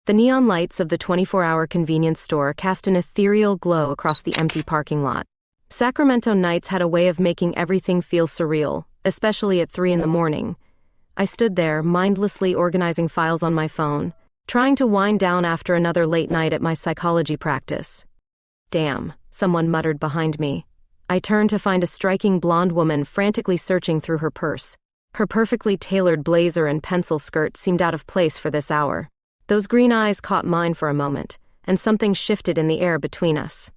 The neon lights of the 24-hour convenience store cast an ethereal glow across the empty parking lot. Sacramento nights had a way of making everything feel surreal, especially at 3 in the morning. I stood there, mindlessly organizing files on my phone, trying to wind down after another late night at my psychology practice. Damn, someone muttered behind me. I turned to find a striking blonde woman frantically searching through her purse. Her perfectly tailored blazer and pencil skirt seemed out of place for this hour. Those green eyes caught mine for a moment, and something shifted in the air between us.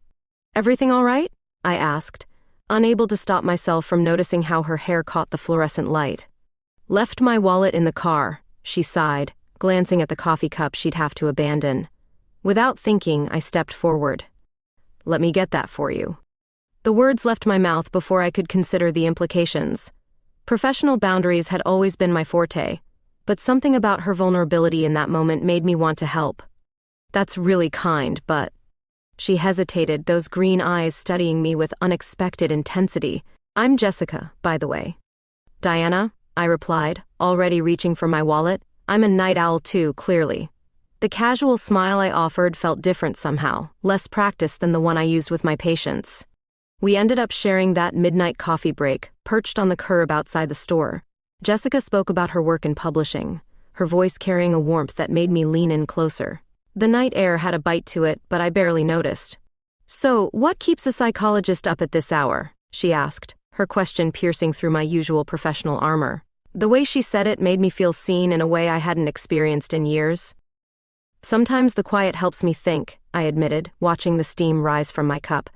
"Everything all right?" I asked, unable to stop myself from noticing how her hair caught the fluorescent light. "Left my wallet in the car," she sighed, glancing at the coffee cup she'd have to abandon. Without thinking, I stepped forward. "Let me get that for you." The words left my mouth before I could consider the implications. Professional boundaries had always been my forte, but something about her vulnerability in that moment made me want to help. "That's really kind, but..." She hesitated, those green eyes studying me with unexpected intensity. "I'm Jessica, by the way." "Diana," I replied, already reaching for my wallet. "I'm a night owl too, clearly." The casual smile I offered felt different somehow, less practiced than the one I used with my patients. We ended up sharing that midnight coffee break, perched on the curb outside the store. Jessica spoke about her work in publishing, her voice carrying a warmth that made me lean in closer. The night air had a bite to it, but I barely noticed. "So, what keeps a psychologist up at this hour?" she asked, her question piercing through my usual professional armor. The way she said it made me feel seen in a way I hadn't experienced in years. "Sometimes the quiet helps me think," I admitted, watching the steam rise from my cup.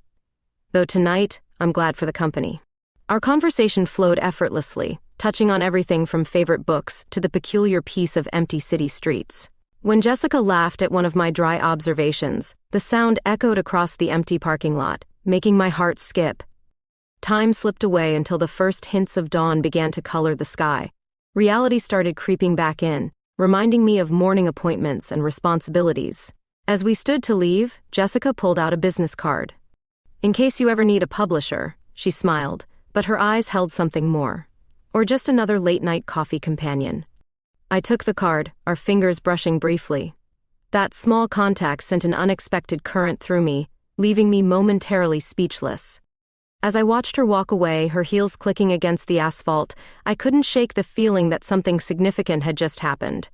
"Though tonight, I'm glad for the company." Our conversation flowed effortlessly, touching on everything from favorite books to the peculiar peace of empty city streets. When Jessica laughed at one of my dry observations, the sound echoed across the empty parking lot, making my heart skip. Time slipped away until the first hints of dawn began to color the sky. Reality started creeping back in, reminding me of morning appointments and responsibilities. As we stood to leave, Jessica pulled out a business card. "In case you ever need a publisher," she smiled, but her eyes held something more. "Or just another late-night coffee companion." I took the card, our fingers brushing briefly. That small contact sent an unexpected current through me, leaving me momentarily speechless. As I watched her walk away, her heels clicking against the asphalt, I couldn't shake the feeling that something significant had just happened.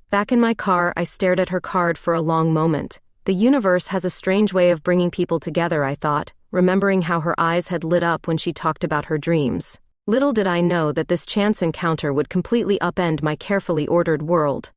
Back in my car, I stared at her card for a long moment. The universe has a strange way of bringing people together, I thought, remembering how her eyes had lit up when she talked about her dreams. Little did I know that this chance encounter would completely upend my carefully ordered world.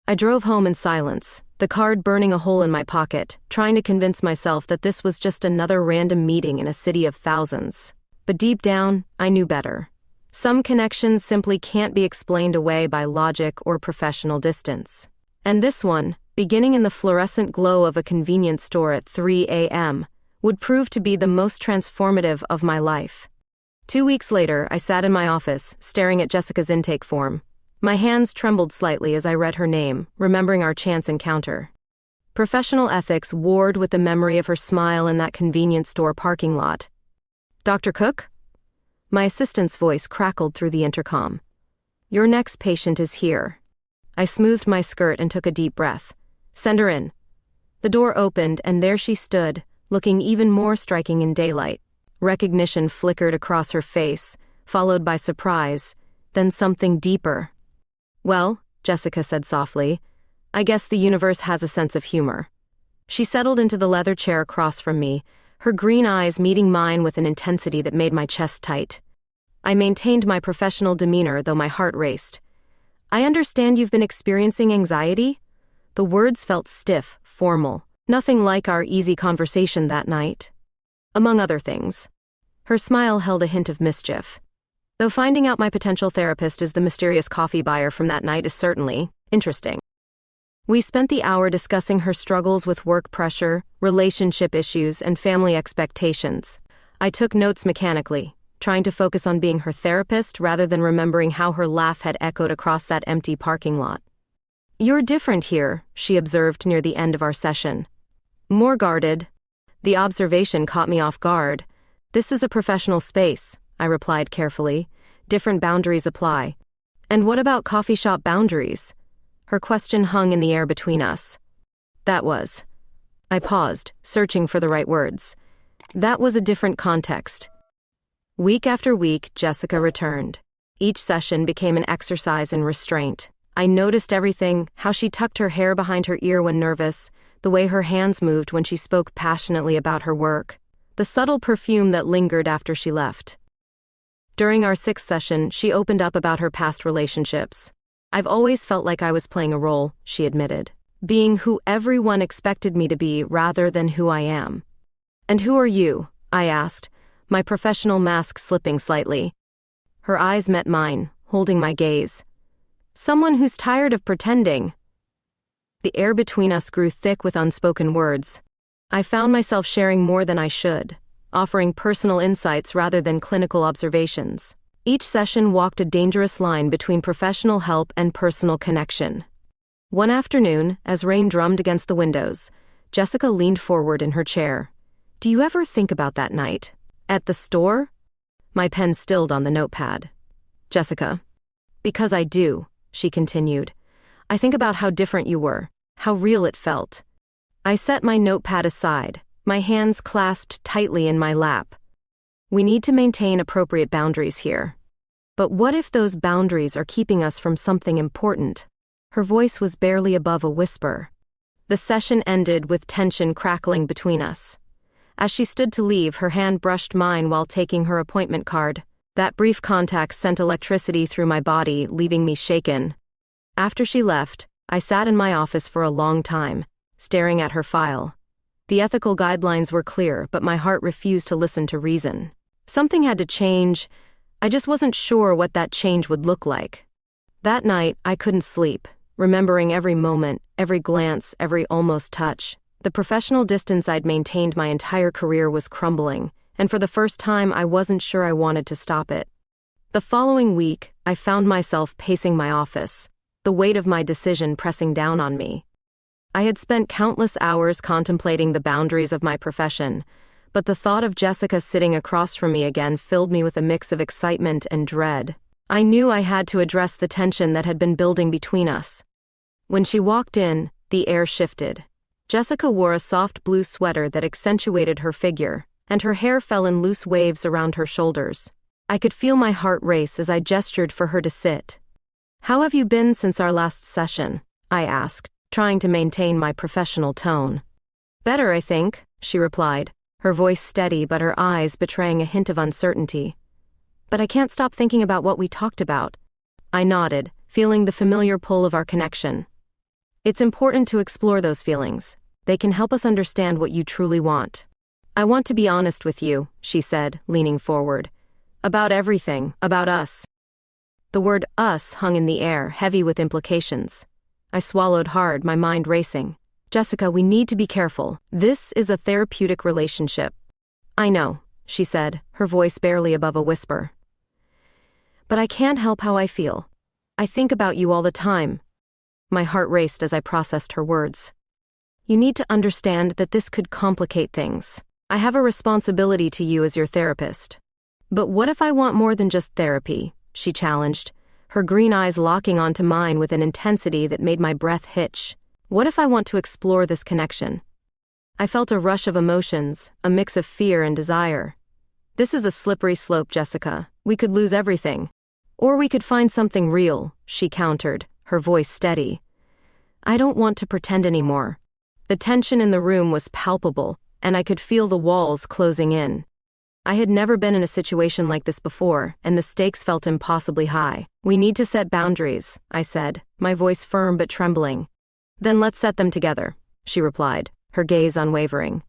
I drove home in silence, the card burning a hole in my pocket, trying to convince myself that this was just another random meeting in a city of thousands. But deep down, I knew better. Some connections simply can't be explained away by logic or professional distance. And this one, beginning in the fluorescent glow of a convenience store at 3 a.m., would prove to be the most transformative of my life. 2 weeks later, I sat in my office, staring at Jessica's intake form. My hands trembled slightly as I read her name, remembering our chance encounter. Professional ethics warred with the memory of her smile in that convenience store parking lot. "Dr. Cook?" My assistant's voice crackled through the intercom. "Your next patient is here." I smoothed my skirt and took a deep breath. "Send her in." The door opened, and there she stood, looking even more striking in daylight. Recognition flickered across her face, followed by surprise, then something deeper. "Well," Jessica said softly, "I guess the universe has a sense of humor." She settled into the leather chair across from me, her green eyes meeting mine with an intensity that made my chest tight. I maintained my professional demeanor, though my heart raced. "I understand you've been experiencing anxiety?" The words felt stiff, formal, nothing like our easy conversation that night. "Among other things." Her smile held a hint of mischief. "Though finding out my potential therapist is the mysterious coffee buyer from that night is certainly interesting." We spent the hour discussing her struggles with work pressure, relationship issues, and family expectations. I took notes mechanically, trying to focus on being her therapist rather than remembering how her laugh had echoed across that empty parking lot. "You're different here," she observed near the end of our session. "More guarded." The observation caught me off guard. "This is a professional space," I replied carefully. "Different boundaries apply." "And what about coffee shop boundaries?" Her question hung in the air between us. That was. I paused, searching for the right words. That was a different context. Week after week, Jessica returned. Each session became an exercise in restraint. I noticed everything: how she tucked her hair behind her ear when nervous, the way her hands moved when she spoke passionately about her work, the subtle perfume that lingered after she left. During our 6th session, she opened up about her past relationships. I've always felt like I was playing a role, she admitted, being who everyone expected me to be rather than who I am. And who are you? I asked, my professional mask slipping slightly. Her eyes met mine, holding my gaze. Someone who's tired of pretending. The air between us grew thick with unspoken words. I found myself sharing more than I should, offering personal insights rather than clinical observations. Each session walked a dangerous line between professional help and personal connection. One afternoon, as rain drummed against the windows, Jessica leaned forward in her chair. Do you ever think about that night? At the store? My pen stilled on the notepad. Jessica. Because I do, she continued. I think about how different you were, how real it felt. I set my notepad aside, my hands clasped tightly in my lap. We need to maintain appropriate boundaries here. But what if those boundaries are keeping us from something important? Her voice was barely above a whisper. The session ended with tension crackling between us. As she stood to leave, her hand brushed mine while taking her appointment card. That brief contact sent electricity through my body, leaving me shaken. After she left, I sat in my office for a long time, staring at her file. The ethical guidelines were clear, but my heart refused to listen to reason. Something had to change. I just wasn't sure what that change would look like. That night, I couldn't sleep, remembering every moment, every glance, every almost touch. The professional distance I'd maintained my entire career was crumbling, and for the first time I wasn't sure I wanted to stop it. The following week, I found myself pacing my office, the weight of my decision pressing down on me. I had spent countless hours contemplating the boundaries of my profession, but the thought of Jessica sitting across from me again filled me with a mix of excitement and dread. I knew I had to address the tension that had been building between us. When she walked in, the air shifted. Jessica wore a soft blue sweater that accentuated her figure, and her hair fell in loose waves around her shoulders. I could feel my heart race as I gestured for her to sit. How have you been since our last session? I asked, trying to maintain my professional tone. Better, I think, she replied, her voice steady but her eyes betraying a hint of uncertainty. But I can't stop thinking about what we talked about. I nodded, feeling the familiar pull of our connection. It's important to explore those feelings. They can help us understand what you truly want. I want to be honest with you, she said, leaning forward. About everything, about us. The word us hung in the air, heavy with implications. I swallowed hard, my mind racing. Jessica, we need to be careful. This is a therapeutic relationship. I know, she said, her voice barely above a whisper. But I can't help how I feel. I think about you all the time. My heart raced as I processed her words. You need to understand that this could complicate things. I have a responsibility to you as your therapist. But what if I want more than just therapy? She challenged, her green eyes locking onto mine with an intensity that made my breath hitch. What if I want to explore this connection? I felt a rush of emotions, a mix of fear and desire. This is a slippery slope, Jessica. We could lose everything. Or we could find something real, she countered, her voice steady. I don't want to pretend anymore. The tension in the room was palpable, and I could feel the walls closing in. I had never been in a situation like this before, and the stakes felt impossibly high. We need to set boundaries, I said, my voice firm but trembling. Then let's set them together, she replied, her gaze unwavering.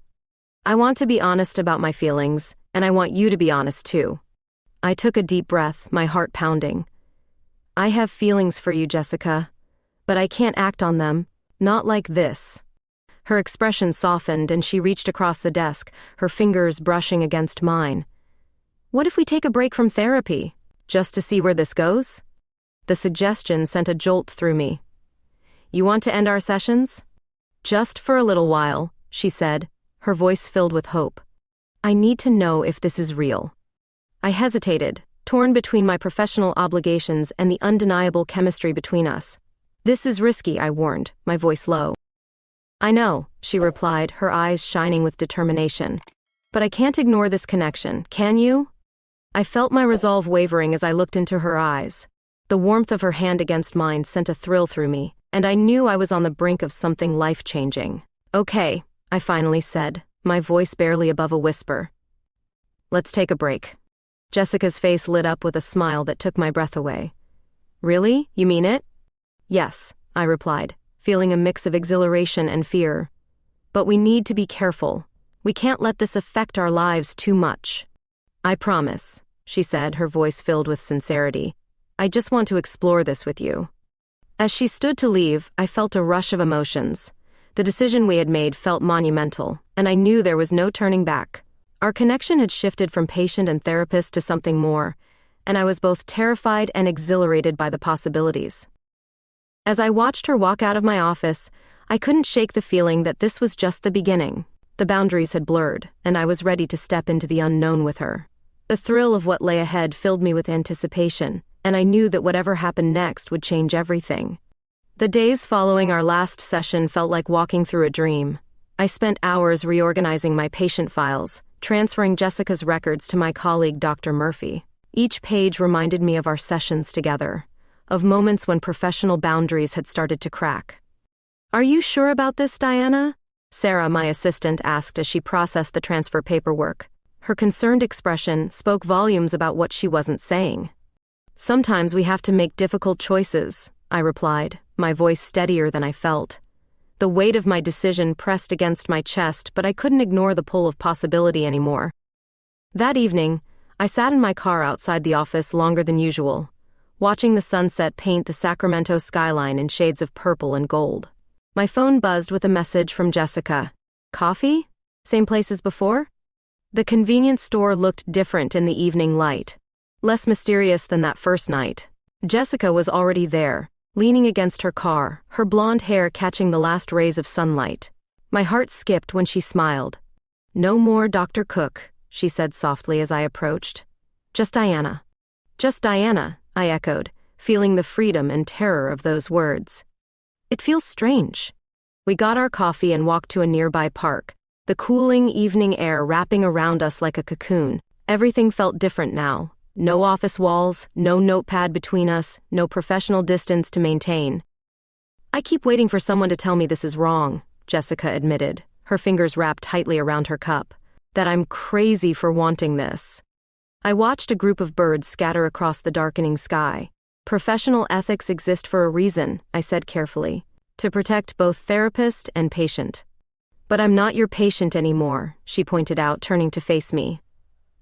I want to be honest about my feelings, and I want you to be honest too. I took a deep breath, my heart pounding. I have feelings for you, Jessica, but I can't act on them, not like this. Her expression softened and she reached across the desk, her fingers brushing against mine. What if we take a break from therapy, just to see where this goes? The suggestion sent a jolt through me. You want to end our sessions? Just for a little while, she said, her voice filled with hope. I need to know if this is real. I hesitated, torn between my professional obligations and the undeniable chemistry between us. This is risky, I warned, my voice low. I know, she replied, her eyes shining with determination. But I can't ignore this connection, can you? I felt my resolve wavering as I looked into her eyes. The warmth of her hand against mine sent a thrill through me, and I knew I was on the brink of something life-changing. Okay, I finally said, my voice barely above a whisper. Let's take a break. Jessica's face lit up with a smile that took my breath away. Really? You mean it? Yes, I replied, feeling a mix of exhilaration and fear. But we need to be careful. We can't let this affect our lives too much. I promise, she said, her voice filled with sincerity. I just want to explore this with you. As she stood to leave, I felt a rush of emotions. The decision we had made felt monumental, and I knew there was no turning back. Our connection had shifted from patient and therapist to something more, and I was both terrified and exhilarated by the possibilities. As I watched her walk out of my office, I couldn't shake the feeling that this was just the beginning. The boundaries had blurred, and I was ready to step into the unknown with her. The thrill of what lay ahead filled me with anticipation, and I knew that whatever happened next would change everything. The days following our last session felt like walking through a dream. I spent hours reorganizing my patient files, transferring Jessica's records to my colleague Dr. Murphy. Each page reminded me of our sessions together, of moments when professional boundaries had started to crack. Are you sure about this, Diana? Sarah, my assistant, asked as she processed the transfer paperwork. Her concerned expression spoke volumes about what she wasn't saying. Sometimes we have to make difficult choices, I replied, my voice steadier than I felt. The weight of my decision pressed against my chest, but I couldn't ignore the pull of possibility anymore. That evening, I sat in my car outside the office longer than usual, watching the sunset paint the Sacramento skyline in shades of purple and gold. My phone buzzed with a message from Jessica. Coffee? Same place as before? The convenience store looked different in the evening light. Less mysterious than that first night. Jessica was already there, leaning against her car, her blonde hair catching the last rays of sunlight. My heart skipped when she smiled. No more Dr. Cook, she said softly as I approached. Just Diana. Just Diana, I echoed, feeling the freedom and terror of those words. It feels strange. We got our coffee and walked to a nearby park, the cooling evening air wrapping around us like a cocoon. Everything felt different now. No office walls, no notepad between us, no professional distance to maintain. I keep waiting for someone to tell me this is wrong, Jessica admitted, her fingers wrapped tightly around her cup. That I'm crazy for wanting this. I watched a group of birds scatter across the darkening sky. Professional ethics exist for a reason, I said carefully, to protect both therapist and patient. But I'm not your patient anymore, she pointed out, turning to face me.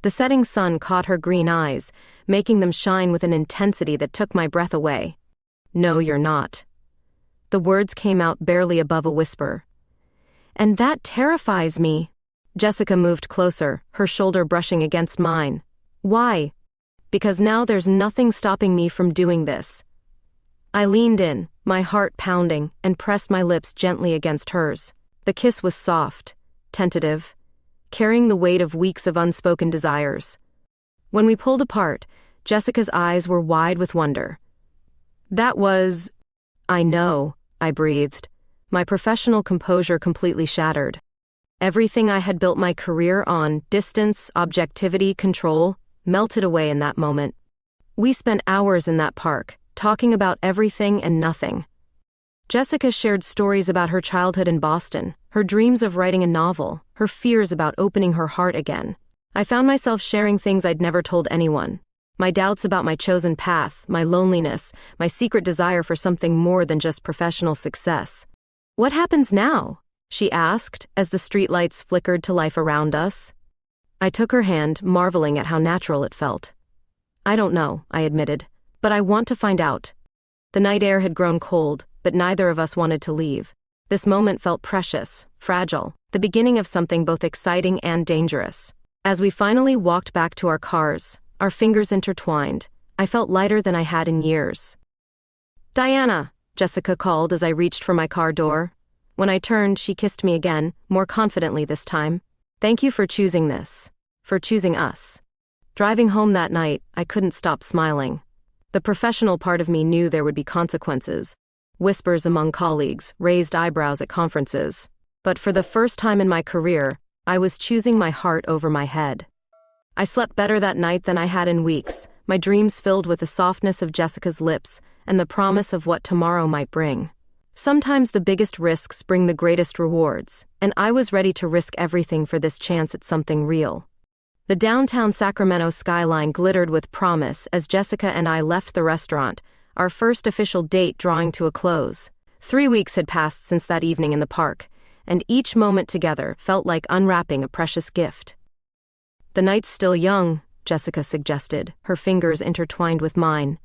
The setting sun caught her green eyes, making them shine with an intensity that took my breath away. No, you're not. The words came out barely above a whisper. And that terrifies me. Jessica moved closer, her shoulder brushing against mine. Why? Because now there's nothing stopping me from doing this. I leaned in, my heart pounding, and pressed my lips gently against hers. The kiss was soft, tentative, carrying the weight of weeks of unspoken desires. When we pulled apart, Jessica's eyes were wide with wonder. That was... I know, I breathed, my professional composure completely shattered. Everything I had built my career on, distance, objectivity, control, melted away in that moment. We spent hours in that park, talking about everything and nothing. Jessica shared stories about her childhood in Boston, her dreams of writing a novel, her fears about opening her heart again. I found myself sharing things I'd never told anyone. My doubts about my chosen path, my loneliness, my secret desire for something more than just professional success. What happens now? She asked, as the streetlights flickered to life around us. I took her hand, marveling at how natural it felt. I don't know, I admitted, but I want to find out. The night air had grown cold, but neither of us wanted to leave. This moment felt precious, fragile, the beginning of something both exciting and dangerous. As we finally walked back to our cars, our fingers intertwined, I felt lighter than I had in years. Diana, Jessica called as I reached for my car door. When I turned, she kissed me again, more confidently this time. Thank you for choosing this. For choosing us. Driving home that night, I couldn't stop smiling. The professional part of me knew there would be consequences, whispers among colleagues, raised eyebrows at conferences. But for the first time in my career, I was choosing my heart over my head. I slept better that night than I had in weeks, my dreams filled with the softness of Jessica's lips and the promise of what tomorrow might bring. Sometimes the biggest risks bring the greatest rewards, and I was ready to risk everything for this chance at something real. The downtown Sacramento skyline glittered with promise as Jessica and I left the restaurant, our first official date drawing to a close. 3 weeks had passed since that evening in the park, and each moment together felt like unwrapping a precious gift. "The night's still young," Jessica suggested, her fingers intertwined with mine.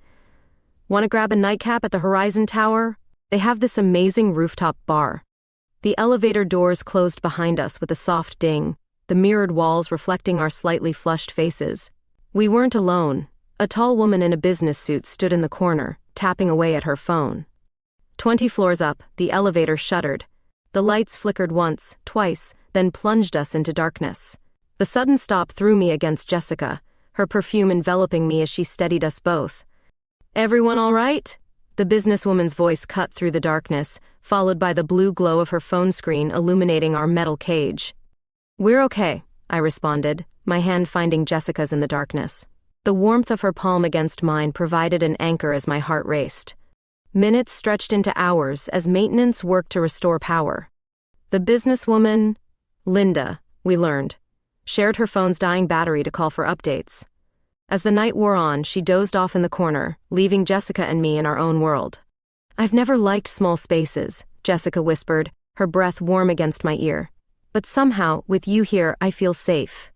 "Want to grab a nightcap at the Horizon Tower? They have this amazing rooftop bar." The elevator doors closed behind us with a soft ding, the mirrored walls reflecting our slightly flushed faces. We weren't alone. A tall woman in a business suit stood in the corner, tapping away at her phone. 20 floors up, the elevator shuddered. The lights flickered once, twice, then plunged us into darkness. The sudden stop threw me against Jessica, her perfume enveloping me as she steadied us both. "Everyone all right?" The businesswoman's voice cut through the darkness, followed by the blue glow of her phone screen illuminating our metal cage. "We're okay," I responded, my hand finding Jessica's in the darkness. The warmth of her palm against mine provided an anchor as my heart raced. Minutes stretched into hours as maintenance worked to restore power. The businesswoman, Linda, we learned, shared her phone's dying battery to call for updates. As the night wore on, she dozed off in the corner, leaving Jessica and me in our own world. "I've never liked small spaces," Jessica whispered, her breath warm against my ear. "But somehow, with you here, I feel safe."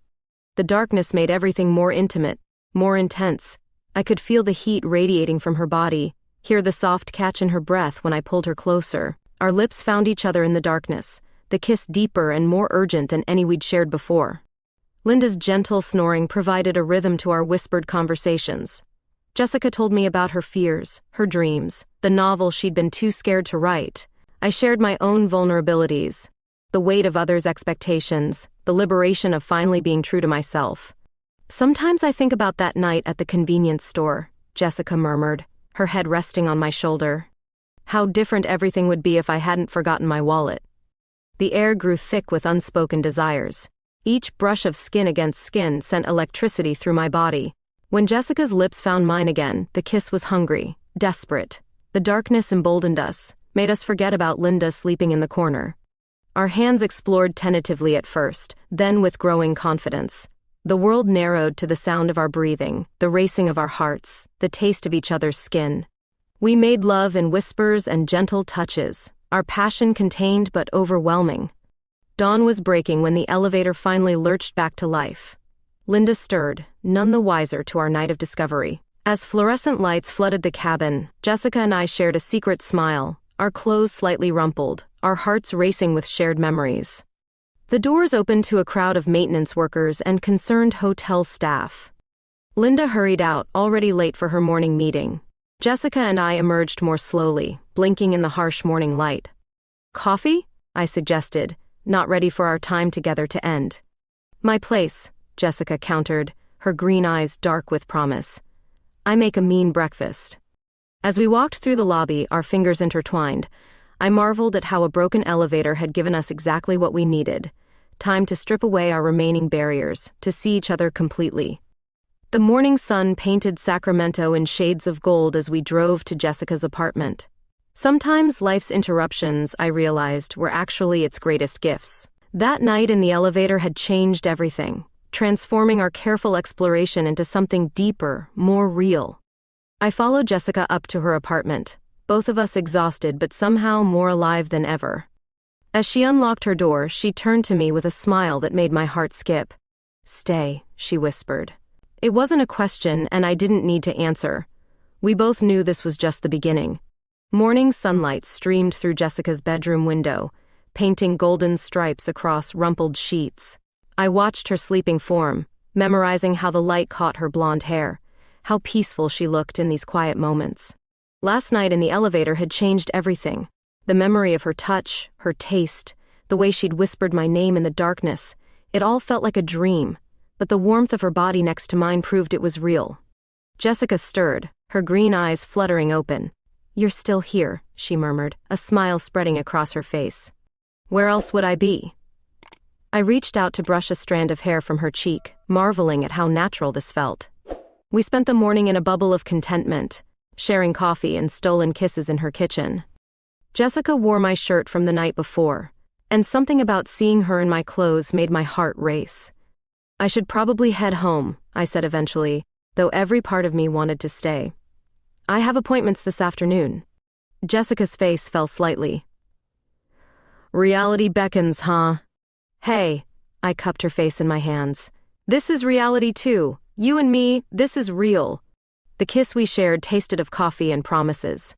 The darkness made everything more intimate, more intense. I could feel the heat radiating from her body, hear the soft catch in her breath when I pulled her closer. Our lips found each other in the darkness, the kiss deeper and more urgent than any we'd shared before. Linda's gentle snoring provided a rhythm to our whispered conversations. Jessica told me about her fears, her dreams, the novel she'd been too scared to write. I shared my own vulnerabilities, the weight of others' expectations, the liberation of finally being true to myself. "Sometimes I think about that night at the convenience store," Jessica murmured, her head resting on my shoulder. "How different everything would be if I hadn't forgotten my wallet." The air grew thick with unspoken desires. Each brush of skin against skin sent electricity through my body. When Jessica's lips found mine again, the kiss was hungry, desperate. The darkness emboldened us, made us forget about Linda sleeping in the corner. Our hands explored tentatively at first, then with growing confidence. The world narrowed to the sound of our breathing, the racing of our hearts, the taste of each other's skin. We made love in whispers and gentle touches, our passion contained but overwhelming. Dawn was breaking when the elevator finally lurched back to life. Linda stirred, none the wiser to our night of discovery. As fluorescent lights flooded the cabin, Jessica and I shared a secret smile, our clothes slightly rumpled, our hearts racing with shared memories. The doors opened to a crowd of maintenance workers and concerned hotel staff. Linda hurried out, already late for her morning meeting. Jessica and I emerged more slowly, blinking in the harsh morning light. "Coffee?" I suggested, not ready for our time together to end. "My place," Jessica countered, her green eyes dark with promise. "I make a mean breakfast." As we walked through the lobby, our fingers intertwined, I marveled at how a broken elevator had given us exactly what we needed. Time to strip away our remaining barriers, to see each other completely. The morning sun painted Sacramento in shades of gold as we drove to Jessica's apartment. Sometimes life's interruptions, I realized, were actually its greatest gifts. That night in the elevator had changed everything, transforming our careful exploration into something deeper, more real. I followed Jessica up to her apartment, both of us exhausted but somehow more alive than ever. As she unlocked her door, she turned to me with a smile that made my heart skip. "Stay," she whispered. It wasn't a question, and I didn't need to answer. We both knew this was just the beginning. Morning sunlight streamed through Jessica's bedroom window, painting golden stripes across rumpled sheets. I watched her sleeping form, memorizing how the light caught her blonde hair, how peaceful she looked in these quiet moments. Last night in the elevator had changed everything. The memory of her touch, her taste, the way she'd whispered my name in the darkness, it all felt like a dream, but the warmth of her body next to mine proved it was real. Jessica stirred, her green eyes fluttering open. "You're still here," she murmured, a smile spreading across her face. "Where else would I be?" I reached out to brush a strand of hair from her cheek, marveling at how natural this felt. We spent the morning in a bubble of contentment, sharing coffee and stolen kisses in her kitchen. Jessica wore my shirt from the night before, and something about seeing her in my clothes made my heart race. "I should probably head home," I said eventually, though every part of me wanted to stay. "I have appointments this afternoon." Jessica's face fell slightly. "Reality beckons, huh?" "Hey," I cupped her face in my hands. "This is reality too. You and me, this is real." The kiss we shared tasted of coffee and promises.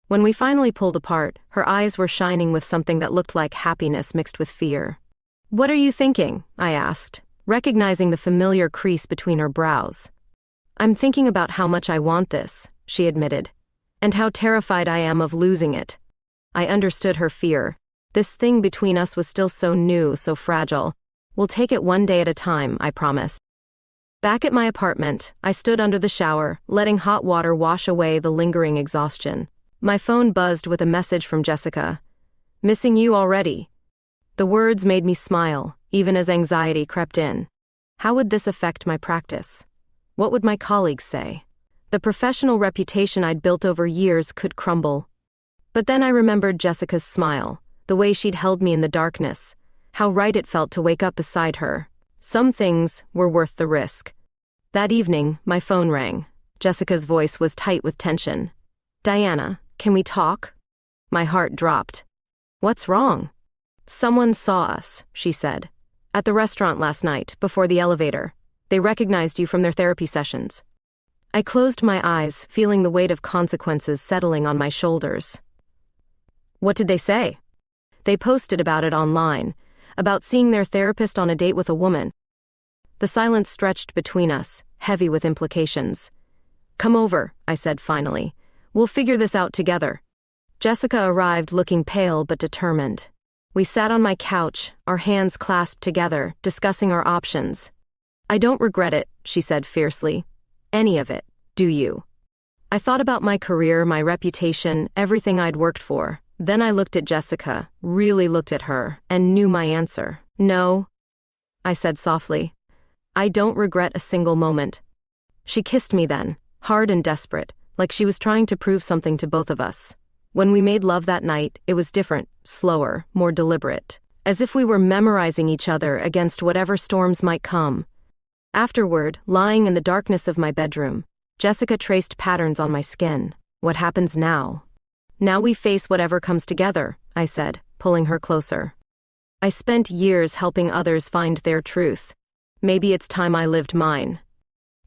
When we finally pulled apart, her eyes were shining with something that looked like happiness mixed with fear. "What are you thinking?" I asked, recognizing the familiar crease between her brows. "I'm thinking about how much I want this," she admitted, "and how terrified I am of losing it." I understood her fear. This thing between us was still so new, so fragile. "We'll take it one day at a time," I promised. Back at my apartment, I stood under the shower, letting hot water wash away the lingering exhaustion. My phone buzzed with a message from Jessica. "Missing you already." The words made me smile, even as anxiety crept in. How would this affect my practice? What would my colleagues say? The professional reputation I'd built over years could crumble. But then I remembered Jessica's smile, the way she'd held me in the darkness, how right it felt to wake up beside her. Some things were worth the risk. That evening, my phone rang. Jessica's voice was tight with tension. "Diana, can we talk?" My heart dropped. "What's wrong?" "Someone saw us," she said. "At the restaurant last night, before the elevator. They recognized you from their therapy sessions." I closed my eyes, feeling the weight of consequences settling on my shoulders. "What did they say?" "They posted about it online, about seeing their therapist on a date with a woman." The silence stretched between us, heavy with implications. "Come over," I said finally. "We'll figure this out together." Jessica arrived looking pale but determined. We sat on my couch, our hands clasped together, discussing our options. "I don't regret it," she said fiercely. "Any of it, do you?" I thought about my career, my reputation, everything I'd worked for. Then I looked at Jessica, really looked at her, and knew my answer. "No," I said softly. "I don't regret a single moment." She kissed me then, hard and desperate, like she was trying to prove something to both of us. When we made love that night, it was different, slower, more deliberate, as if we were memorizing each other against whatever storms might come. Afterward, lying in the darkness of my bedroom, Jessica traced patterns on my skin. "What happens now?" "Now we face whatever comes together," I said, pulling her closer. "I spent years helping others find their truth. Maybe it's time I lived mine."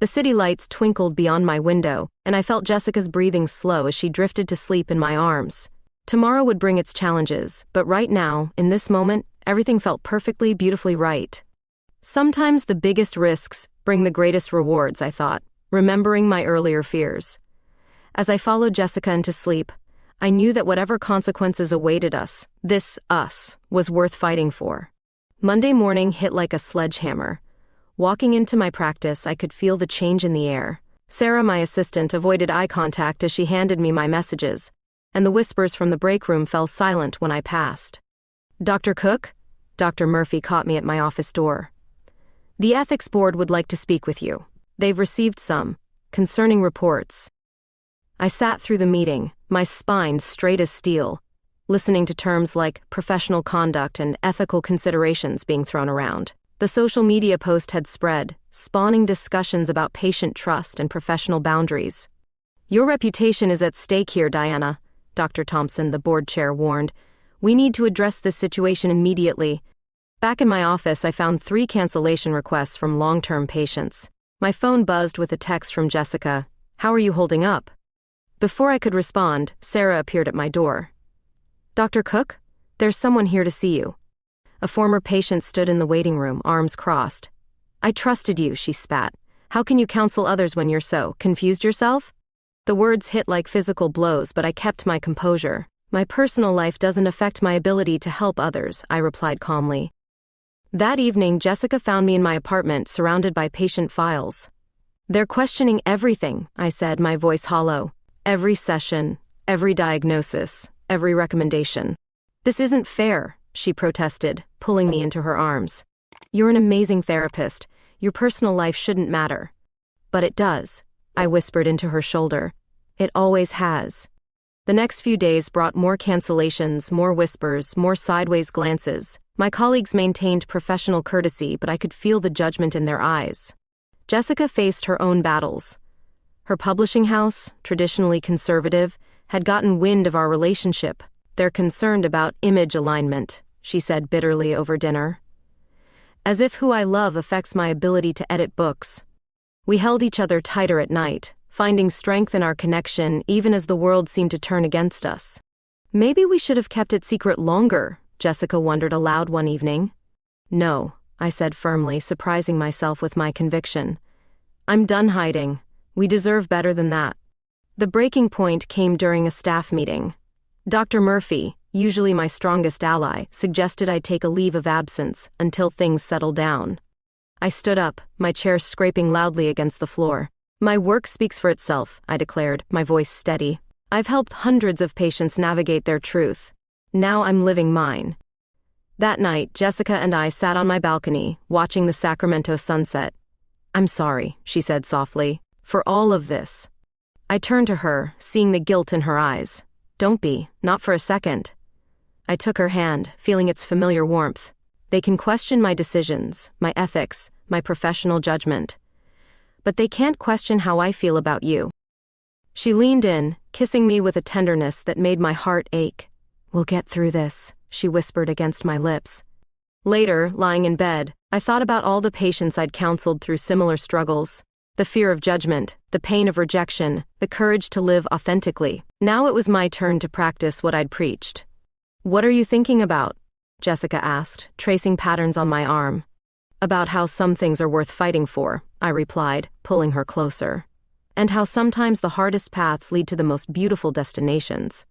The city lights twinkled beyond my window, and I felt Jessica's breathing slow as she drifted to sleep in my arms. Tomorrow would bring its challenges, but right now, in this moment, everything felt perfectly, beautifully right. Sometimes the biggest risks bring the greatest rewards, I thought, remembering my earlier fears. As I followed Jessica into sleep, I knew that whatever consequences awaited us, this us, was worth fighting for. Monday morning hit like a sledgehammer. Walking into my practice, I could feel the change in the air. Sarah, my assistant, avoided eye contact as she handed me my messages, and the whispers from the break room fell silent when I passed. "Dr. Cook?" Dr. Murphy caught me at my office door. "The ethics board would like to speak with you. They've received some concerning reports." I sat through the meeting, my spine straight as steel, listening to terms like professional conduct and ethical considerations being thrown around. The social media post had spread, spawning discussions about patient trust and professional boundaries. "Your reputation is at stake here, Diana," Dr. Thompson, the board chair, warned. "We need to address this situation immediately." Back in my office, I found 3 cancellation requests from long-term patients. My phone buzzed with a text from Jessica. "How are you holding up?" Before I could respond, Sarah appeared at my door. "Dr. Cook, there's someone here to see you." A former patient stood in the waiting room, arms crossed. "I trusted you," she spat. "How can you counsel others when you're so confused yourself?" The words hit like physical blows, but I kept my composure. "My personal life doesn't affect my ability to help others," I replied calmly. That evening, Jessica found me in my apartment, surrounded by patient files. "They're questioning everything," I said, my voice hollow. "Every session, Every diagnosis, every recommendation. "This isn't fair," she protested, pulling me into her arms. "You're an amazing therapist. Your personal life shouldn't matter." "But it does," I whispered into her shoulder. "It always has." The next few days brought more cancellations, more whispers, more sideways glances. My colleagues maintained professional courtesy, but I could feel the judgment in their eyes. Jessica faced her own battles. Her publishing house, traditionally conservative, had gotten wind of our relationship. "They're concerned about image alignment," she said bitterly over dinner. As if who I love affects my ability to edit books. We held each other tighter at night, finding strength in our connection even as the world seemed to turn against us. "Maybe we should have kept it secret longer," Jessica wondered aloud one evening. "No," I said firmly, surprising myself with my conviction. "I'm done hiding. We deserve better than that." The breaking point came during a staff meeting. Dr. Murphy, usually my strongest ally, suggested I take a leave of absence until things settle down. I stood up, my chair scraping loudly against the floor. "My work speaks for itself," I declared, my voice steady. "I've helped hundreds of patients navigate their truth. Now I'm living mine." That night, Jessica and I sat on my balcony, watching the Sacramento sunset. "I'm sorry," she said softly, "for all of this." I turned to her, seeing the guilt in her eyes. "Don't be, not for a second." I took her hand, feeling its familiar warmth. "They can question my decisions, my ethics, my professional judgment. But they can't question how I feel about you." She leaned in, kissing me with a tenderness that made my heart ache. "We'll get through this," she whispered against my lips. Later, lying in bed, I thought about all the patients I'd counseled through similar struggles. The fear of judgment, the pain of rejection, the courage to live authentically. Now it was my turn to practice what I'd preached. "What are you thinking about?" Jessica asked, tracing patterns on my arm. "About how some things are worth fighting for," I replied, pulling her closer. "And how sometimes the hardest paths lead to the most beautiful destinations."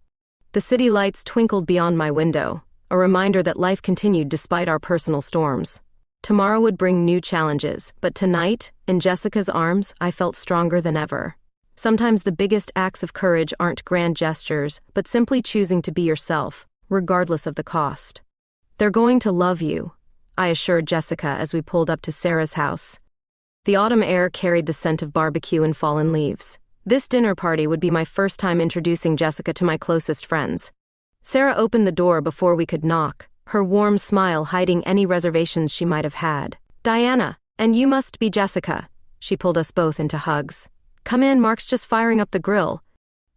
The city lights twinkled beyond my window, a reminder that life continued despite our personal storms. Tomorrow would bring new challenges, but tonight, in Jessica's arms, I felt stronger than ever. Sometimes the biggest acts of courage aren't grand gestures, but simply choosing to be yourself, regardless of the cost. "They're going to love you," I assured Jessica as we pulled up to Sarah's house. The autumn air carried the scent of barbecue and fallen leaves. This dinner party would be my first time introducing Jessica to my closest friends. Sarah opened the door before we could knock, her warm smile hiding any reservations she might have had. "Diana, and you must be Jessica." She pulled us both into hugs. "Come in, Mark's just firing up the grill."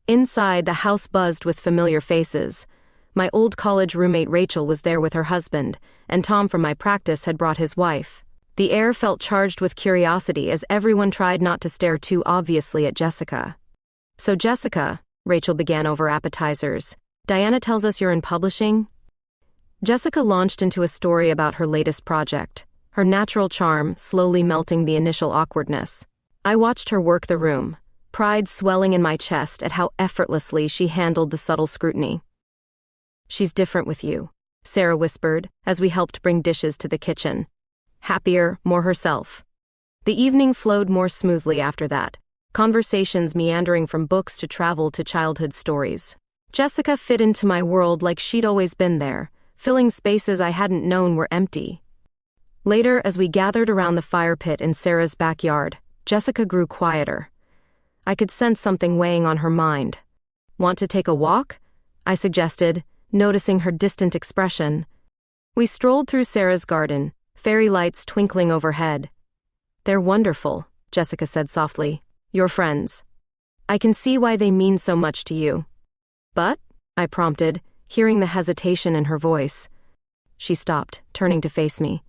Inside, the house buzzed with familiar faces. My old college roommate Rachel was there with her husband, and Tom from my practice had brought his wife. The air felt charged with curiosity as everyone tried not to stare too obviously at Jessica. "So Jessica," Rachel began over appetizers, "Diana tells us you're in publishing?" Jessica launched into a story about her latest project, her natural charm slowly melting the initial awkwardness. I watched her work the room, pride swelling in my chest at how effortlessly she handled the subtle scrutiny. "She's different with you," Sarah whispered as we helped bring dishes to the kitchen. Happier, more herself. The evening flowed more smoothly after that, conversations meandering from books to travel to childhood stories. Jessica fit into my world like she'd always been there, filling spaces I hadn't known were empty. Later, as we gathered around the fire pit in Sarah's backyard, Jessica grew quieter. I could sense something weighing on her mind. "Want to take a walk?" I suggested, noticing her distant expression. We strolled through Sarah's garden, fairy lights twinkling overhead. "They're wonderful," Jessica said softly. "Your friends. I can see why they mean so much to you." "But?" I prompted, hearing the hesitation in her voice. She stopped, turning to face me.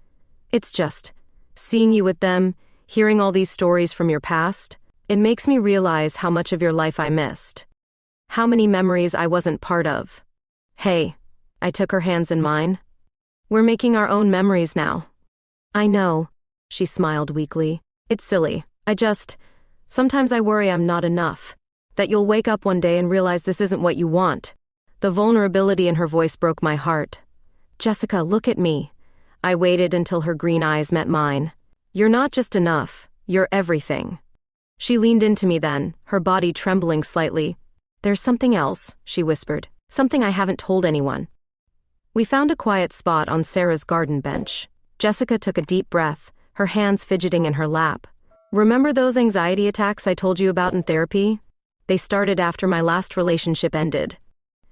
"It's just, seeing you with them, hearing all these stories from your past, it makes me realize how much of your life I missed. How many memories I wasn't part of." "Hey," I took her hands in mine. "We're making our own memories now." "I know," she smiled weakly. "It's silly. Sometimes I worry I'm not enough. That you'll wake up one day and realize this isn't what you want." The vulnerability in her voice broke my heart. "Jessica, look at me." I waited until her green eyes met mine. "You're not just enough. You're everything." She leaned into me then, her body trembling slightly. "There's something else," she whispered. "Something I haven't told anyone." We found a quiet spot on Sarah's garden bench. Jessica took a deep breath, her hands fidgeting in her lap. "Remember those anxiety attacks I told you about in therapy? They started after my last relationship ended."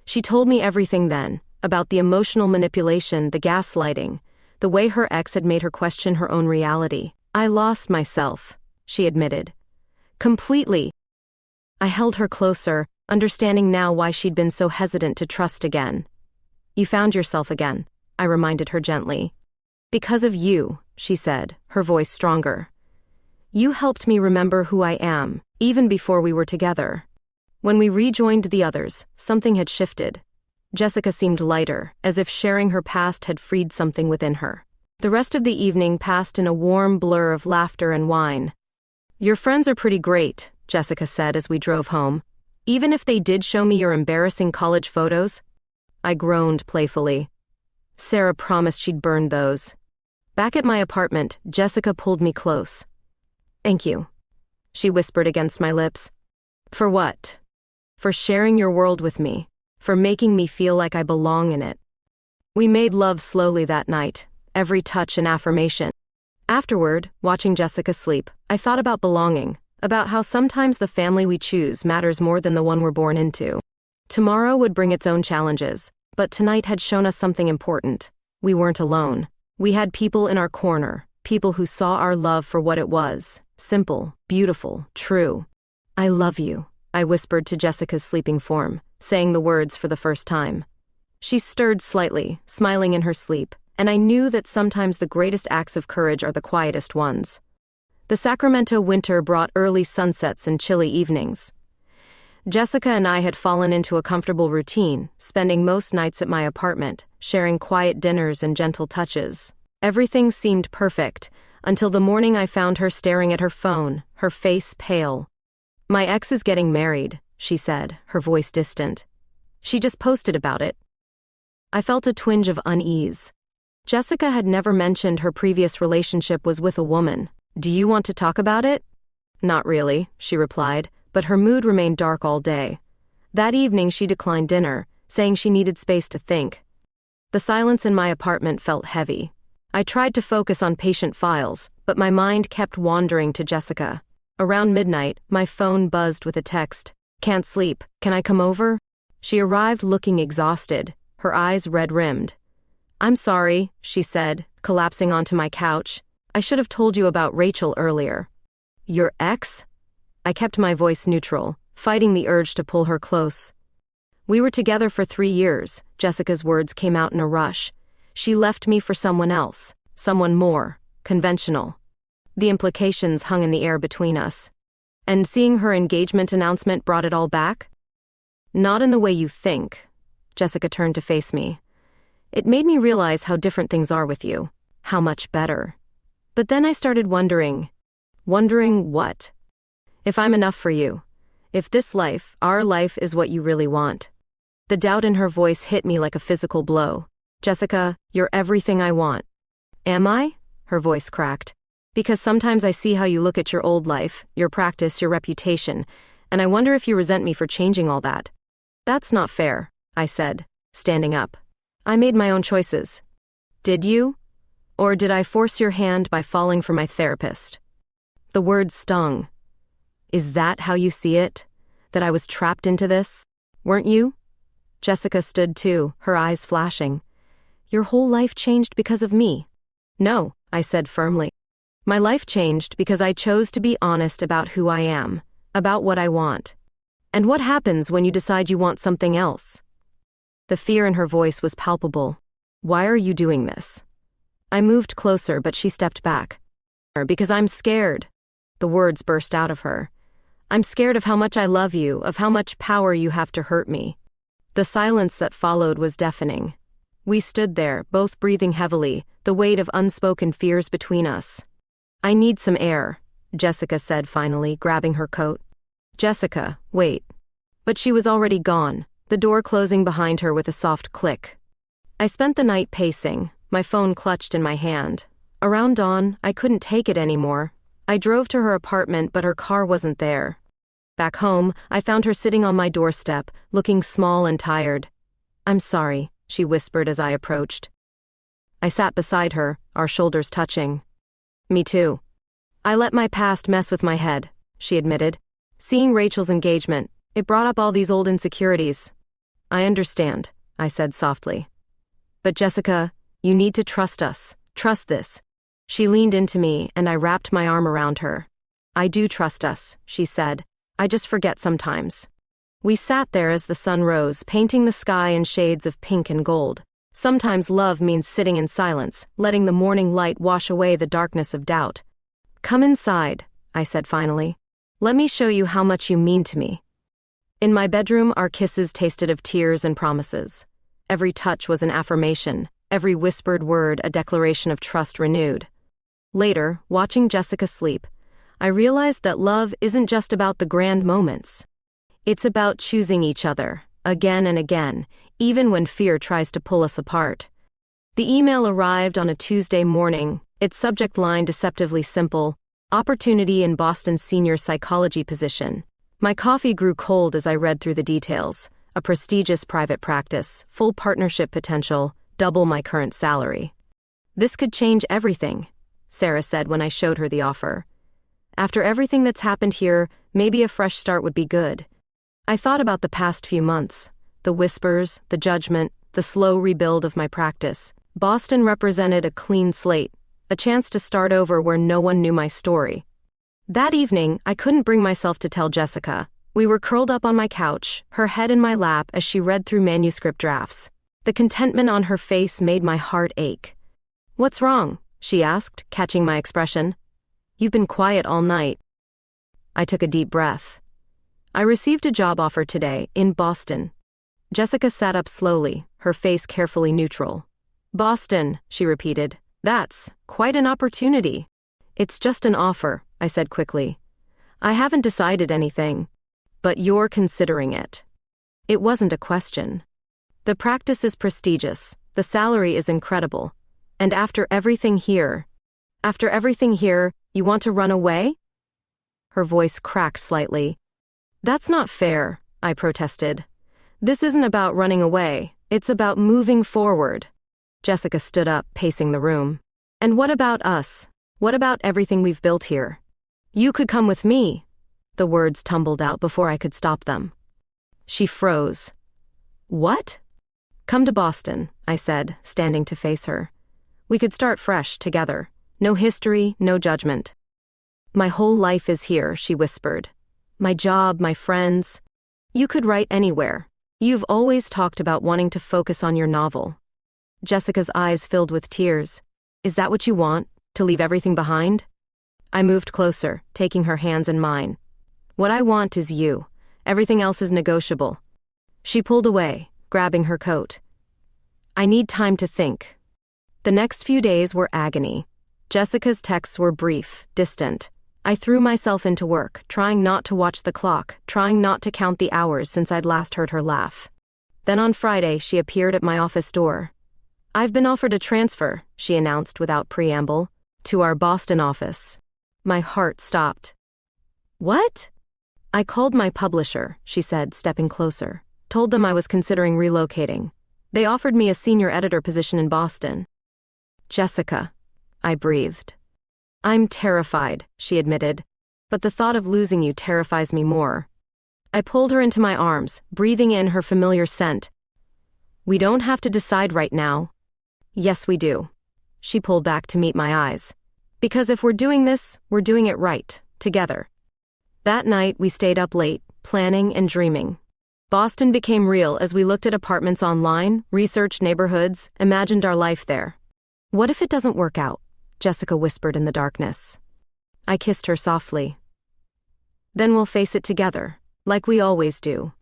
She told me everything then, about the emotional manipulation, the gaslighting, the way her ex had made her question her own reality. "I lost myself," she admitted. "Completely." I held her closer, understanding now why she'd been so hesitant to trust again. "You found yourself again," I reminded her gently. "Because of you," she said, her voice stronger. "You helped me remember who I am, even before we were together." When we rejoined the others, something had shifted. Jessica seemed lighter, as if sharing her past had freed something within her. The rest of the evening passed in a warm blur of laughter and wine. "Your friends are pretty great," Jessica said as we drove home. "Even if they did show me your embarrassing college photos?" I groaned playfully. Sarah promised she'd burn those. Back at my apartment, Jessica pulled me close. "Thank you," she whispered against my lips. "For what?" "For sharing your world with me, for making me feel like I belong in it." We made love slowly that night, every touch an affirmation. Afterward, watching Jessica sleep, I thought about belonging, about how sometimes the family we choose matters more than the one we're born into. Tomorrow would bring its own challenges, but tonight had shown us something important. We weren't alone. We had people in our corner, people who saw our love for what it was, simple, beautiful, true. "I love you," I whispered to Jessica's sleeping form, saying the words for the first time. She stirred slightly, smiling in her sleep, and I knew that sometimes the greatest acts of courage are the quietest ones. The Sacramento winter brought early sunsets and chilly evenings. Jessica and I had fallen into a comfortable routine, spending most nights at my apartment, sharing quiet dinners and gentle touches. Everything seemed perfect, until the morning I found her staring at her phone, her face pale. "My ex is getting married," she said, her voice distant. "She just posted about it." I felt a twinge of unease. Jessica had never mentioned her previous relationship was with a woman. "Do you want to talk about it?" "Not really," she replied, but her mood remained dark all day. That evening she declined dinner, saying she needed space to think. The silence in my apartment felt heavy. I tried to focus on patient files, but my mind kept wandering to Jessica. Around midnight, my phone buzzed with a text. "Can't sleep. Can I come over?" She arrived looking exhausted, her eyes red-rimmed. "I'm sorry," she said, collapsing onto my couch. "I should have told you about Rachel earlier." "Your ex?" I kept my voice neutral, fighting the urge to pull her close. "We were together for 3 years, Jessica's words came out in a rush. "She left me for someone else, someone more conventional." The implications hung in the air between us. "And seeing her engagement announcement brought it all back?" "Not in the way you think." Jessica turned to face me. "It made me realize how different things are with you. How much better. But then I started wondering. Wondering what? If I'm enough for you. If this life, our life, is what you really want." The doubt in her voice hit me like a physical blow. "Jessica, you're everything I want." "Am I?" Her voice cracked. "Because sometimes I see how you look at your old life, your practice, your reputation, and I wonder if you resent me for changing all that." "That's not fair," I said, standing up. "I made my own choices." "Did you? Or did I force your hand by falling for my therapist?" The words stung. "Is that how you see it? That I was trapped into this? Weren't you?" Jessica stood too, her eyes flashing. "Your whole life changed because of me." "No," I said firmly. "My life changed because I chose to be honest about who I am, about what I want. And what happens when you decide you want something else?" The fear in her voice was palpable. "Why are you doing this?" I moved closer, but she stepped back. "Because I'm scared." The words burst out of her. "I'm scared of how much I love you, of how much power you have to hurt me." The silence that followed was deafening. We stood there, both breathing heavily, the weight of unspoken fears between us. "I need some air," Jessica said finally, grabbing her coat. "Jessica, wait." But she was already gone, the door closing behind her with a soft click. I spent the night pacing, my phone clutched in my hand. Around dawn, I couldn't take it anymore. I drove to her apartment, but her car wasn't there. Back home, I found her sitting on my doorstep, looking small and tired. "I'm sorry," she whispered as I approached. I sat beside her, our shoulders touching. "Me too. I let my past mess with my head," she admitted. "Seeing Rachel's engagement, it brought up all these old insecurities." "I understand," I said softly. "But Jessica, you need to trust us. Trust this." She leaned into me, and I wrapped my arm around her. "I do trust us," she said. "I just forget sometimes." We sat there as the sun rose, painting the sky in shades of pink and gold. Sometimes love means sitting in silence, letting the morning light wash away the darkness of doubt. "Come inside," I said finally. "Let me show you how much you mean to me." In my bedroom, our kisses tasted of tears and promises. Every touch was an affirmation, every whispered word a declaration of trust renewed. Later, watching Jessica sleep, I realized that love isn't just about the grand moments. It's about choosing each other, again and again, even when fear tries to pull us apart. The email arrived on a Tuesday morning, its subject line deceptively simple: "Opportunity in Boston's senior psychology position." My coffee grew cold as I read through the details. A prestigious private practice, full partnership potential, double my current salary. "This could change everything," Sarah said when I showed her the offer. "After everything that's happened here, maybe a fresh start would be good." I thought about the past few months, the whispers, the judgment, the slow rebuild of my practice. Boston represented a clean slate, a chance to start over where no one knew my story. That evening, I couldn't bring myself to tell Jessica. We were curled up on my couch, her head in my lap as she read through manuscript drafts. The contentment on her face made my heart ache. "What's wrong?" she asked, catching my expression. "You've been quiet all night." I took a deep breath. "I received a job offer today, in Boston." Jessica sat up slowly, her face carefully neutral. "Boston," she repeated. "That's quite an opportunity." "It's just an offer," I said quickly. "I haven't decided anything. But you're considering it." It wasn't a question. "The practice is prestigious, the salary is incredible. And after everything here, you want to run away?" Her voice cracked slightly. "That's not fair," I protested. "This isn't about running away, it's about moving forward." Jessica stood up, pacing the room. "And what about us? What about everything we've built here? You could come with me." The words tumbled out before I could stop them. She froze. "What?" "Come to Boston," I said, standing to face her. "We could start fresh, together. No history, no judgment." "My whole life is here," she whispered. "My job, my friends. You could write anywhere. You've always talked about wanting to focus on your novel." Jessica's eyes filled with tears. "Is that what you want, to leave everything behind?" I moved closer, taking her hands in mine. "What I want is you. Everything else is negotiable." She pulled away, grabbing her coat. "I need time to think." The next few days were agony. Jessica's texts were brief, distant. I threw myself into work, trying not to watch the clock, trying not to count the hours since I'd last heard her laugh. Then on Friday, she appeared at my office door. "I've been offered a transfer," she announced without preamble, "to our Boston office." My heart stopped. "What?" "I called my publisher," she said, stepping closer. "Told them I was considering relocating. They offered me a senior editor position in Boston." "Jessica," I breathed. "I'm terrified," she admitted, "but the thought of losing you terrifies me more." I pulled her into my arms, breathing in her familiar scent. "We don't have to decide right now." "Yes, we do." She pulled back to meet my eyes. "Because if we're doing this, we're doing it right, together." That night, we stayed up late, planning and dreaming. Boston became real as we looked at apartments online, researched neighborhoods, imagined our life there. "What if it doesn't work out?" Jessica whispered in the darkness. I kissed her softly. "Then we'll face it together, like we always do."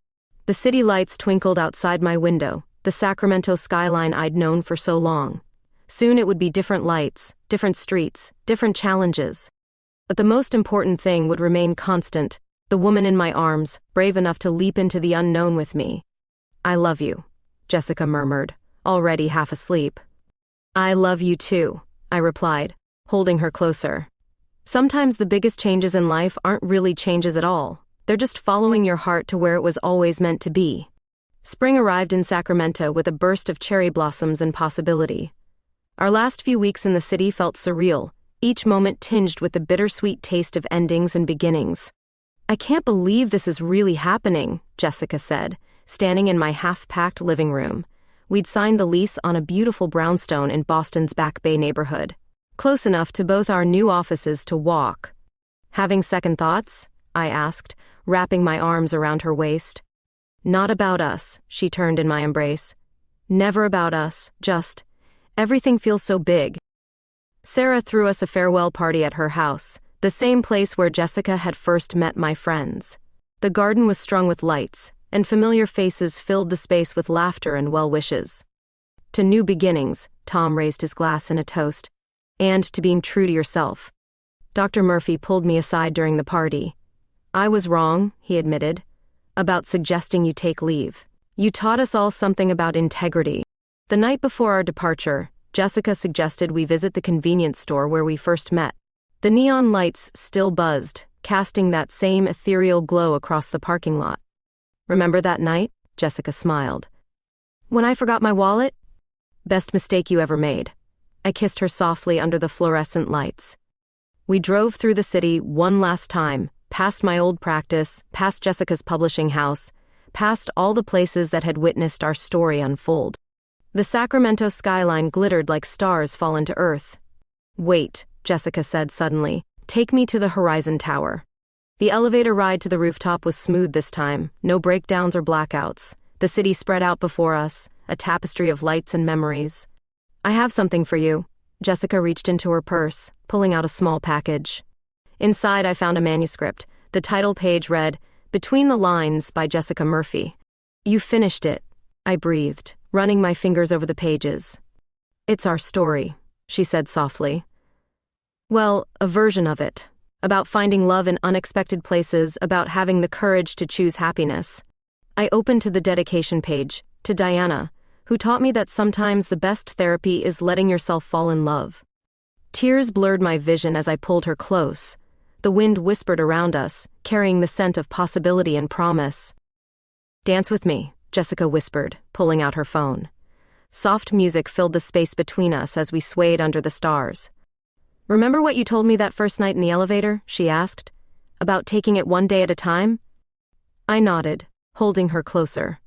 The city lights twinkled outside my window, the Sacramento skyline I'd known for so long. Soon it would be different lights, different streets, different challenges. But the most important thing would remain constant, the woman in my arms, brave enough to leap into the unknown with me. "I love you," Jessica murmured, already half asleep. "I love you too," I replied, holding her closer. Sometimes the biggest changes in life aren't really changes at all. They're just following your heart to where it was always meant to be. Spring arrived in Sacramento with a burst of cherry blossoms and possibility. Our last few weeks in the city felt surreal, each moment tinged with the bittersweet taste of endings and beginnings. "I can't believe this is really happening," Jessica said, standing in my half-packed living room. We'd signed the lease on a beautiful brownstone in Boston's Back Bay neighborhood, close enough to both our new offices to walk. "Having second thoughts?" I asked, wrapping my arms around her waist. "Not about us," she turned in my embrace. "Never about us, just, everything feels so big." Sarah threw us a farewell party at her house, the same place where Jessica had first met my friends. The garden was strung with lights, and familiar faces filled the space with laughter and well wishes. "To new beginnings," Tom raised his glass in a toast, "and to being true to yourself." Dr. Murphy pulled me aside during the party. "I was wrong," he admitted, "about suggesting you take leave. You taught us all something about integrity." The night before our departure, Jessica suggested we visit the convenience store where we first met. The neon lights still buzzed, casting that same ethereal glow across the parking lot. "Remember that night?" Jessica smiled. "When I forgot my wallet?" "Best mistake you ever made." I kissed her softly under the fluorescent lights. We drove through the city one last time, past my old practice, past Jessica's publishing house, past all the places that had witnessed our story unfold. The Sacramento skyline glittered like stars fallen to earth. "Wait," Jessica said suddenly, "take me to the Horizon Tower." The elevator ride to the rooftop was smooth this time, no breakdowns or blackouts. The city spread out before us, a tapestry of lights and memories. "I have something for you." Jessica reached into her purse, pulling out a small package. Inside I found a manuscript. The title page read, "Between the Lines" by Jessica Murphy. "You finished it," I breathed, running my fingers over the pages. "It's our story," she said softly. "Well, a version of it. About finding love in unexpected places, about having the courage to choose happiness." I opened to the dedication page, to Diana, who taught me that sometimes the best therapy is letting yourself fall in love. Tears blurred my vision as I pulled her close. The wind whispered around us, carrying the scent of possibility and promise. "Dance with me," Jessica whispered, pulling out her phone. Soft music filled the space between us as we swayed under the stars. "Remember what you told me that first night in the elevator?" she asked. "About taking it one day at a time?" I nodded, holding her closer.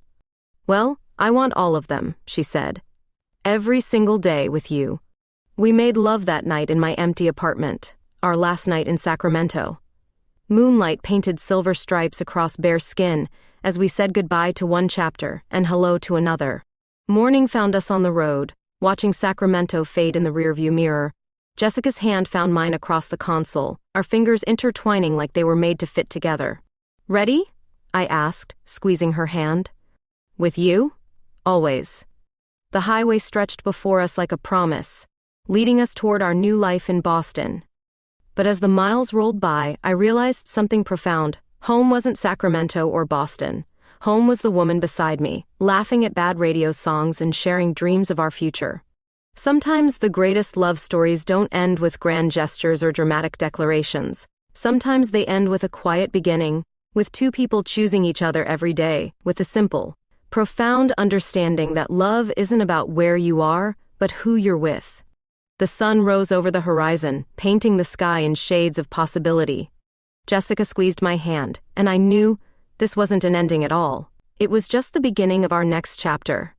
"Well, I want all of them," she said. "Every single day with you." We made love that night in my empty apartment, our last night in Sacramento. Moonlight painted silver stripes across bare skin as we said goodbye to one chapter and hello to another. Morning found us on the road, watching Sacramento fade in the rearview mirror. Jessica's hand found mine across the console, our fingers intertwining like they were made to fit together. "Ready?" I asked, squeezing her hand. "With you? Always." The highway stretched before us like a promise, leading us toward our new life in Boston. But as the miles rolled by, I realized something profound. Home wasn't Sacramento or Boston. Home was the woman beside me, laughing at bad radio songs and sharing dreams of our future. Sometimes the greatest love stories don't end with grand gestures or dramatic declarations. Sometimes they end with a quiet beginning, with two people choosing each other every day, with a simple, profound understanding that love isn't about where you are, but who you're with. The sun rose over the horizon, painting the sky in shades of possibility. Jessica squeezed my hand, and I knew this wasn't an ending at all. It was just the beginning of our next chapter.